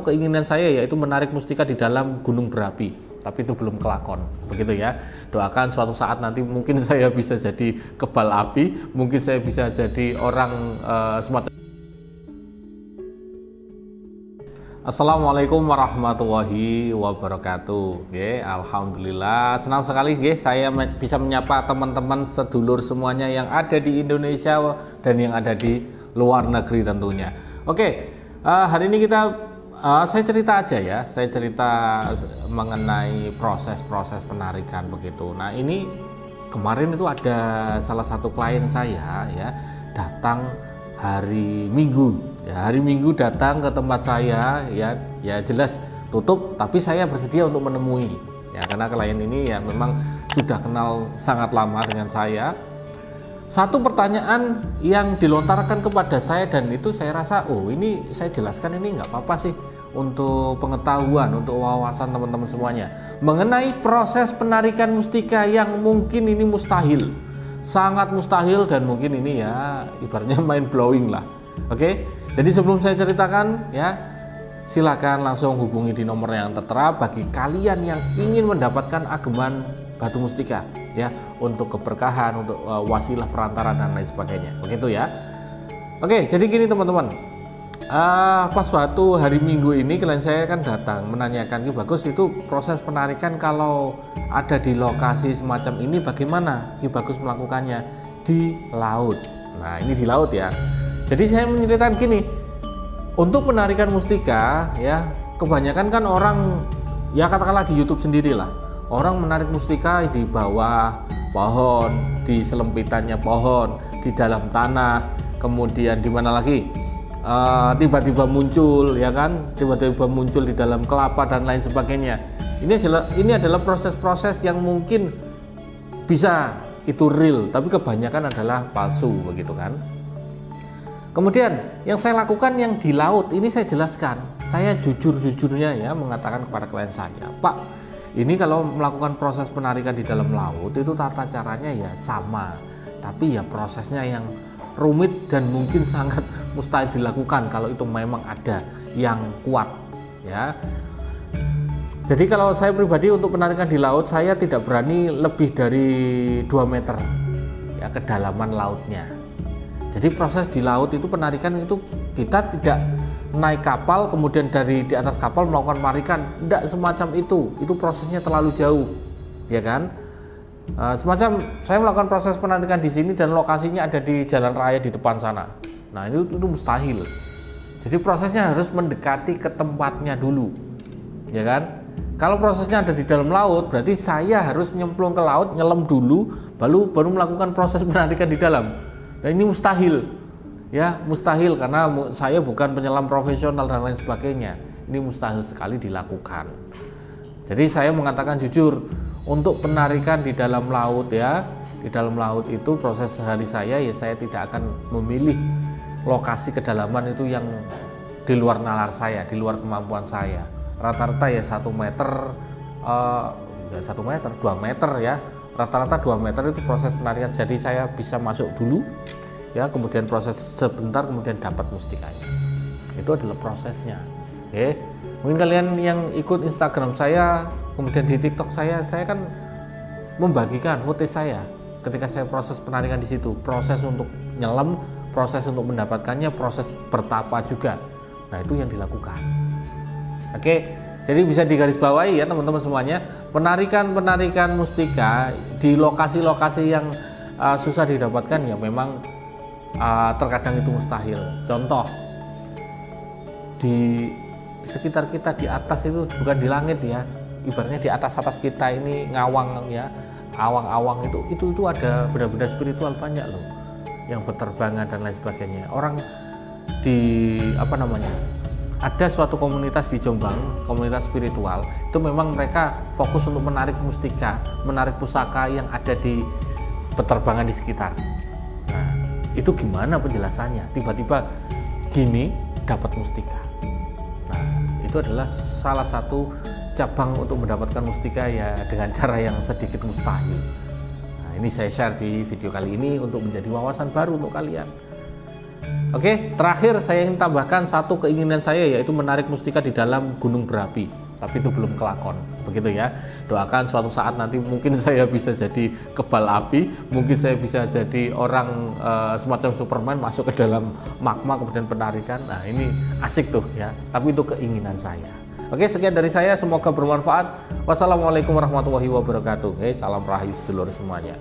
keinginan saya yaitu menarik mustika di dalam gunung berapi, tapi itu belum kelakon, begitu ya. Doakan suatu saat nanti mungkin saya bisa jadi kebal api, mungkin saya bisa jadi orang semacam. Assalamualaikum warahmatullahi wabarakatuh. Alhamdulillah, senang sekali saya bisa menyapa teman-teman sedulur semuanya yang ada di Indonesia dan yang ada di luar negeri tentunya. Hari ini saya cerita aja ya, saya cerita mengenai proses-proses penarikan begitu. Nah, ini kemarin itu ada salah satu klien saya ya datang hari Minggu. Ya, hari Minggu datang ke tempat saya ya jelas tutup, tapi saya bersedia untuk menemui ya, karena klien ini ya memang sudah kenal sangat lama dengan saya. Satu pertanyaan yang dilontarkan kepada saya dan itu saya rasa ini saya jelaskan ini nggak apa-apa sih untuk pengetahuan, untuk wawasan teman-teman semuanya mengenai proses penarikan mustika yang mungkin ini mustahil, sangat mustahil, dan mungkin ini ya ibaratnya mind blowing lah. Jadi sebelum saya ceritakan ya, silakan langsung hubungi di nomor yang tertera bagi kalian yang ingin mendapatkan ageman batu mustika ya, untuk keberkahan, untuk wasilah perantara dan lain sebagainya. Begitu ya. Jadi gini teman-teman. Pas suatu hari Minggu ini klien saya kan datang menanyakan, Ki Bagus, itu proses penarikan kalau ada di lokasi semacam ini bagaimana Ki Bagus melakukannya? Di laut. Nah, ini di laut ya. Jadi saya menceritakan gini, untuk penarikan mustika ya, kebanyakan kan orang ya katakanlah di YouTube sendirilah, orang menarik mustika di bawah pohon, di selempitannya pohon, di dalam tanah, kemudian di mana lagi tiba-tiba muncul ya kan, tiba-tiba muncul di dalam kelapa dan lain sebagainya. Ini adalah proses-proses yang mungkin bisa itu real, tapi kebanyakan adalah palsu begitu kan. Kemudian yang saya lakukan yang di laut ini saya jelaskan, saya jujur-jujurnya ya mengatakan kepada klien saya, Pak, ini kalau melakukan proses penarikan di dalam laut itu tata caranya ya sama, tapi ya prosesnya yang rumit dan mungkin sangat mustahil dilakukan kalau itu memang ada yang kuat ya. Jadi kalau saya pribadi untuk penarikan di laut, saya tidak berani lebih dari 2 meter ya kedalaman lautnya. Jadi proses di laut itu penarikan itu kita tidak naik kapal kemudian dari di atas kapal melakukan penarikan, tidak semacam itu prosesnya terlalu jauh ya kan. Semacam saya melakukan proses penarikan di sini dan lokasinya ada di jalan raya di depan sana. Nah, itu mustahil. Jadi prosesnya harus mendekati ke tempatnya dulu ya kan. Kalau prosesnya ada di dalam laut, berarti saya harus nyemplung ke laut, nyelam dulu, baru melakukan proses penarikan di dalam. Nah, ini mustahil ya, mustahil karena saya bukan penyelam profesional dan lain sebagainya. Ini mustahil sekali dilakukan. Jadi saya mengatakan jujur, untuk penarikan di dalam laut ya, di dalam laut itu proses hari saya ya, saya tidak akan memilih lokasi kedalaman itu yang di luar nalar saya, di luar kemampuan saya. Rata-rata ya 1 meter, 1 meter, 2 meter ya. Rata-rata 2 meter itu proses penarikan, jadi saya bisa masuk dulu ya, kemudian proses sebentar, kemudian dapat mustikanya. Itu adalah prosesnya. Mungkin kalian yang ikut Instagram saya, kemudian di TikTok saya kan membagikan footage saya ketika saya proses penarikan di situ, proses untuk nyelam, proses untuk mendapatkannya, proses bertapa juga. Nah, itu yang dilakukan. Jadi bisa digarisbawahi ya teman-teman semuanya, penarikan mustika di lokasi-lokasi yang susah didapatkan ya memang terkadang itu mustahil. Contoh, di sekitar kita di atas itu, bukan di langit ya, ibaratnya di atas kita ini ngawang ya, awang-awang itu ada benda-benda spiritual banyak loh yang berterbangan dan lain sebagainya. Orang di ada suatu komunitas di Jombang, komunitas spiritual, itu memang mereka fokus untuk menarik mustika, menarik pusaka yang ada di peterbangan di sekitar. Nah, itu gimana penjelasannya? Tiba-tiba gini dapat mustika. Nah, itu adalah salah satu cabang untuk mendapatkan mustika ya dengan cara yang sedikit mustahil. Nah, ini saya share di video kali ini untuk menjadi wawasan baru untuk kalian. Oke, terakhir saya ingin tambahkan satu keinginan saya, yaitu menarik mustika di dalam gunung berapi. Tapi itu belum kelakon, begitu ya. Doakan suatu saat nanti mungkin saya bisa jadi kebal api, mungkin saya bisa jadi orang semacam Superman masuk ke dalam magma kemudian penarikan. Nah ini asik tuh ya, tapi itu keinginan saya. Oke, sekian dari saya, semoga bermanfaat. Wassalamualaikum warahmatullahi wabarakatuh. Salam rahayu sedulur semuanya.